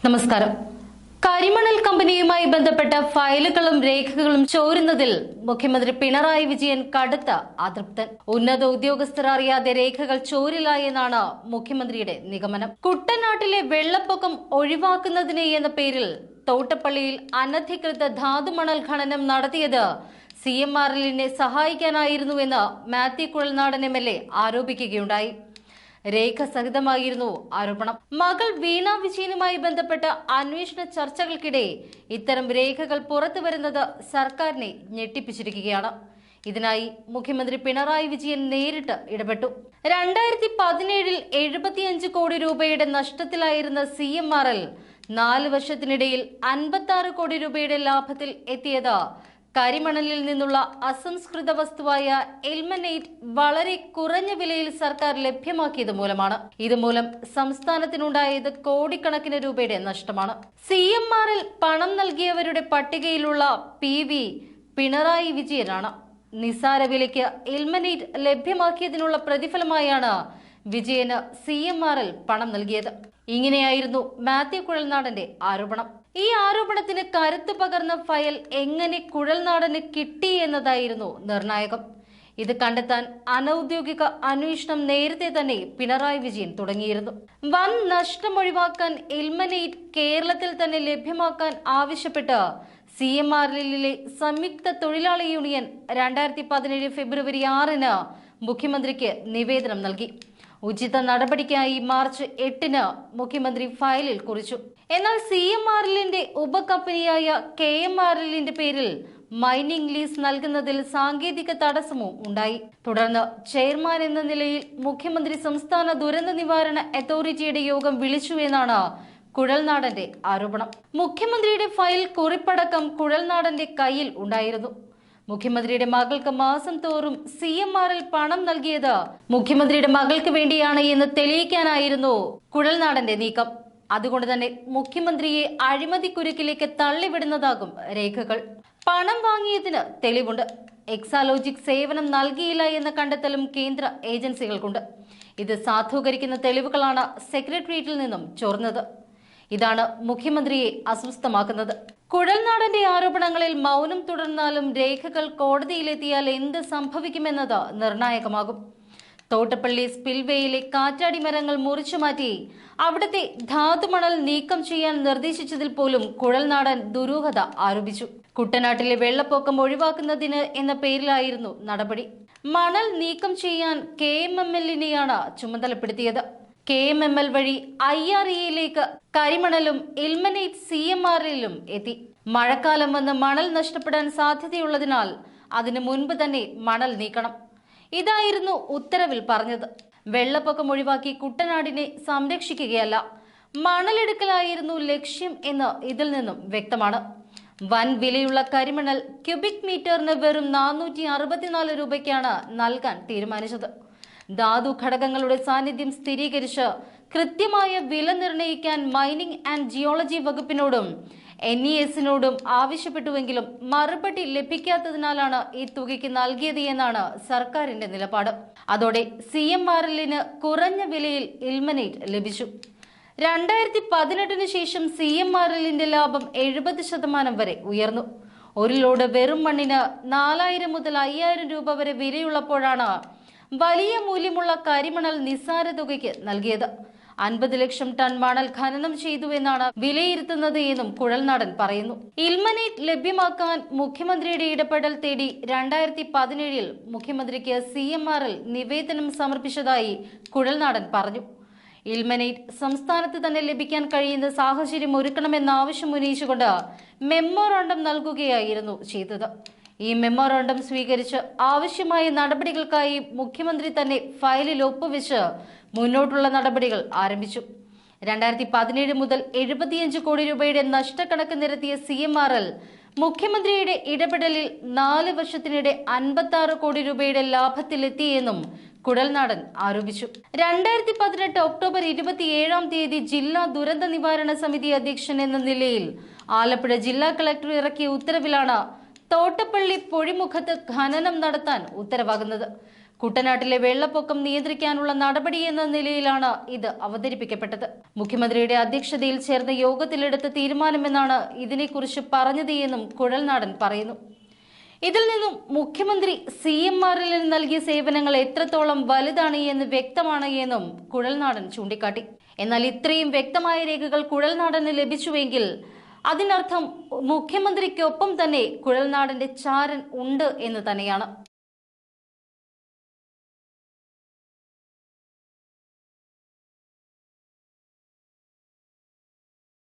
നമസ്കാരം. കരിമണൽ കമ്പനിയുമായി ബന്ധപ്പെട്ട ഫയലുകളും രേഖകളും ചോരുന്നതിൽ മുഖ്യമന്ത്രി പിണറായി വിജയൻ കടുത്ത അതൃപ്തൻ. ഉന്നത ഉദ്യോഗസ്ഥർ അറിയാതെ രേഖകൾ ചോരില്ല എന്നാണ് മുഖ്യമന്ത്രിയുടെ നിഗമനം. കുട്ടനാട്ടിലെ വെള്ളപ്പൊക്കം ഒഴിവാക്കുന്നതിന് എന്ന പേരിൽ തോട്ടപ്പള്ളിയിൽ അനധികൃത ധാതുമണൽ ഖനനം നടത്തിയത് CMRLനെ സഹായിക്കാനായിരുന്നുവെന്ന് മാത്യു കുഴൽനാടൻ MLA ആരോപിക്കുകയുണ്ടായി. രേഖ സഹിതമായിരുന്നു ആരോപണം. മകൾ വീണ വിജയനുമായി ബന്ധപ്പെട്ട അന്വേഷണ ചർച്ചകൾക്കിടെ ഇത്തരം രേഖകൾ പുറത്തുവരുന്നത് സർക്കാരിനെ ഞെട്ടിപ്പിച്ചിരിക്കുകയാണ്. ഇതിനായി മുഖ്യമന്ത്രി പിണറായി വിജയൻ നേരിട്ട് ഇടപെട്ടു. 2017 75 കോടി രൂപയുടെ നഷ്ടത്തിലായിരുന്ന CMRL 4 വർഷത്തിനിടയിൽ 56 കോടി രൂപയുടെ ലാഭത്തിൽ എത്തിയത് കരിമണലിൽ നിന്നുള്ള അസംസ്കൃത വസ്തുവായ ഇൽമനൈറ്റ് വളരെ കുറഞ്ഞ വിലയിൽ സർക്കാർ ലഭ്യമാക്കിയത് മൂലമാണ്. ഇതുമൂലം സംസ്ഥാനത്തിനുണ്ടായത് കോടിക്കണക്കിന് രൂപയുടെ നഷ്ടമാണ്. CMRL പണം നൽകിയവരുടെ പട്ടികയിലുള്ള PV പിണറായി വിജയനാണ്. നിസാര വിലയ്ക്ക് ഇൽമനൈറ്റ് ലഭ്യമാക്കിയതിനുള്ള പ്രതിഫലമായാണ് വിജയന് CMRL പണം നൽകിയത്. ഇങ്ങനെയായിരുന്നു മാത്യു കുഴൽനാടന്റെ ആരോപണം. ഈ ആരോപണത്തിന് കരുത്തു പകർന്ന ഫയൽ എങ്ങനെ കുഴൽനാടന് കിട്ടി എന്നതായിരുന്നു നിർണായകം. ഇത് കണ്ടെത്താൻ അനൌദ്യോഗിക അന്വേഷണം നേരത്തെ തന്നെ പിണറായി വിജയൻ തുടങ്ങിയിരുന്നു. വൻ നഷ്ടം ഒഴിവാക്കാൻ ഇൽമനൈറ്റ് കേരളത്തിൽ തന്നെ ലഭ്യമാക്കാൻ ആവശ്യപ്പെട്ട് CMRLലെ സംയുക്ത തൊഴിലാളി യൂണിയൻ 2017 ഫെബ്രുവരി 6 മുഖ്യമന്ത്രിക്ക് നിവേദനം നൽകി. ഉചിത നടപടിക്കായി മാർച്ച് 8 മുഖ്യമന്ത്രി ഫയലിൽ കുറിച്ചു. എന്നാൽ CMRLന്റെ ഉപകമ്പനിയായ KMRLന്റെ പേരിൽ മൈനിംഗ് ലീസ് നൽകുന്നതിൽ സാങ്കേതിക തടസ്സവും ഉണ്ടായി. തുടർന്ന് ചെയർമാൻ എന്ന നിലയിൽ മുഖ്യമന്ത്രി സംസ്ഥാന ദുരന്ത നിവാരണ അതോറിറ്റിയുടെ യോഗം വിളിച്ചു എന്നാണ് കുഴൽനാടന്റെ ആരോപണം. മുഖ്യമന്ത്രിയുടെ ഫയൽ കുറിപ്പടക്കം കുഴൽനാടന്റെ കയ്യിൽ ഉണ്ടായിരുന്നു. മുഖ്യമന്ത്രിയുടെ മകൾക്ക് മാസം തോറും CMRL പണം നൽകിയത് മുഖ്യമന്ത്രിയുടെ മകൾക്ക് വേണ്ടിയാണ് എന്ന് തെളിയിക്കാനായിരുന്നു കുഴൽനാടന്റെ നീക്കം. അതുകൊണ്ട് തന്നെ മുഖ്യമന്ത്രിയെ അഴിമതിക്കുരുക്കിലേക്ക് തള്ളിവിടുന്നതാകും രേഖകൾ. പണം വാങ്ങിയതിന് തെളിവുണ്ട്. എക്സാലോജിക് സേവനം നൽകിയില്ല എന്ന കണ്ടെത്തലും കേന്ദ്ര ഏജൻസികൾക്കുണ്ട്. ഇത് സാധൂകരിക്കുന്ന തെളിവുകളാണ് സെക്രട്ടേറിയറ്റിൽ നിന്നും ചോർന്നത്. ഇതാണ് മുഖ്യമന്ത്രിയെ അസ്വസ്ഥമാക്കുന്നത്. കുഴൽനാടന്റെ ആരോപണങ്ങളിൽ മൗനം തുടർന്നാലും രേഖകൾ കോടതിയിലെത്തിയാൽ എന്ത് സംഭവിക്കുമെന്നത് നിർണായകമാകും. തോട്ടപ്പള്ളി സ്പിൽവേയിലെ കാറ്റാടി മരങ്ങൾ മുറിച്ചു മാറ്റി അവിടുത്തെ ധാതുമണൽ നീക്കം ചെയ്യാൻ നിർദ്ദേശിച്ചതിൽ പോലും കുഴൽനാടൻ ദുരൂഹത ആരോപിച്ചു. കുട്ടനാട്ടിലെ വെള്ളപ്പൊക്കം ഒഴിവാക്കുന്നതിന് എന്ന പേരിലായിരുന്നു നടപടി. മണൽ നീക്കം ചെയ്യാൻ KMMLനെയാണ് ചുമതലപ്പെടുത്തിയത്. KMML വഴി IREയിലേക്ക് കരിമണലും ഇൽമനൈറ്റ് CMRLലും എത്തി. മഴക്കാലം വന്ന് മണൽ നഷ്ടപ്പെടാൻ സാധ്യതയുള്ളതിനാൽ അതിനു മുൻപ് തന്നെ മണൽ നീക്കണം. ഇതായിരുന്നു ഉത്തരവിൽ പറഞ്ഞത്. വെള്ളപ്പൊക്കം ഒഴിവാക്കി കുട്ടനാടിനെ സംരക്ഷിക്കുകയല്ല, മണലെടുക്കലായിരുന്നു ലക്ഷ്യം എന്ന് ഇതിൽ നിന്നും വ്യക്തമാണ്. വൻ വിലയുള്ള കരിമണൽ ക്യൂബിക് മീറ്ററിന് വെറും 464 രൂപയ്ക്കാണ് നൽകാൻ തീരുമാനിച്ചത്. ധാതു ഘടകങ്ങളുടെ സാന്നിധ്യം സ്ഥിരീകരിച്ച് കൃത്യമായ വില നിർണ്ണയിക്കാൻ മൈനിങ് ആൻഡ് ജിയോളജി വകുപ്പിനോടും NESനോടും ആവശ്യപ്പെട്ടുവെങ്കിലും മറുപടി ലഭിക്കാത്തതിനാലാണ് ഈ തുകയ്ക്ക് നൽകിയത് എന്നാണ് സർക്കാരിന്റെ നിലപാട്. അതോടെ CMRLന് കുറഞ്ഞ വിലയിൽ ഇൽമനൈറ്റ് ലഭിച്ചു. 2018 ശേഷം CMRLന്റെ ലാഭം 70% വരെ ഉയർന്നു. ഒരു ലോഡ് വെറും മണ്ണിന് 4000 മുതൽ 5000 രൂപ വരെ വിലയുള്ളപ്പോഴാണ് വലിയ മൂല്യമുള്ള കരിമണൽ നിസ്സാര തുകയ്ക്ക് നൽകിയത്. 50 ലക്ഷം ടൺ മണൽ ഖനനം ചെയ്തു എന്നാണ് വിലയിരുത്തുന്നത് എന്നും കുഴൽനാടൻ പറയുന്നു. ഇൽമനൈറ്റ് ലഭ്യമാക്കാൻ മുഖ്യമന്ത്രിയുടെ ഇടപെടൽ തേടി 2017 മുഖ്യമന്ത്രിക്ക് CMRL നിവേദനം സമർപ്പിച്ചതായി കുഴൽനാടൻ പറഞ്ഞു. ഇൽമനൈറ്റ് സംസ്ഥാനത്ത് തന്നെ ലഭിക്കാൻ കഴിയുന്ന സാഹചര്യം ഒരുക്കണമെന്ന ആവശ്യം ഉന്നയിച്ചുകൊണ്ട് മെമ്മോറാണ്ടം നൽകുകയായിരുന്നു ചെയ്തത്. ഈ മെമ്മോറാണ്ടം സ്വീകരിച്ച് ആവശ്യമായ നടപടികൾക്കായി മുഖ്യമന്ത്രി തന്നെ ഫയലിൽ ഒപ്പുവെച്ച് മുന്നോട്ടുള്ള നടപടികൾ ആരംഭിച്ചു. 2017 മുതൽ 75 കോടി രൂപയുടെ നഷ്ടക്കണക്ക് നിരത്തിയ CMRL മുഖ്യമന്ത്രിയുടെ ഇടപെടലിൽ 4 വർഷത്തിനിടെ 56 കോടി രൂപയുടെ ലാഭത്തിലെത്തിയെന്നും കുഴൽനാടൻ ആരോപിച്ചു. 2018 ഒക്ടോബർ 27 ജില്ലാ ദുരന്ത നിവാരണ സമിതി അധ്യക്ഷൻ എന്ന നിലയിൽ ആലപ്പുഴ ജില്ലാ കളക്ടർ ഇറക്കിയ ഉത്തരവിലാണ് തോട്ടപ്പള്ളി പൊഴിമുഖത്ത് ഖനനം നടത്താൻ ഉത്തരവാകുന്നത്. കുട്ടനാട്ടിലെ വെള്ളപ്പൊക്കം നിയന്ത്രിക്കാനുള്ള നടപടിയെന്ന നിലയിലാണ് ഇത് അവതരിപ്പിക്കപ്പെട്ടത്. മുഖ്യമന്ത്രിയുടെ അധ്യക്ഷതയിൽ ചേർന്ന യോഗത്തിലെടുത്ത തീരുമാനമെന്നാണ് ഇതിനെക്കുറിച്ച് പറഞ്ഞത് എന്നും കുഴൽനാടൻ പറയുന്നു. ഇതിൽ നിന്നും മുഖ്യമന്ത്രി CMRൽ നിന്ന് നൽകിയ സേവനങ്ങൾ എത്രത്തോളം വലുതാണ് എന്ന് വ്യക്തമാണ് എന്നും കുഴൽനാടൻ ചൂണ്ടിക്കാട്ടി. എന്നാൽ ഇത്രയും വ്യക്തമായ രേഖകൾ കുഴൽനാടന് ലഭിച്ചുവെങ്കിൽ അതിനർത്ഥം മുഖ്യമന്ത്രിക്കൊപ്പം തന്നെ കുഴൽനാടന്റെ ചാരൻ ഉണ്ട് എന്ന് തന്നെയാണ്.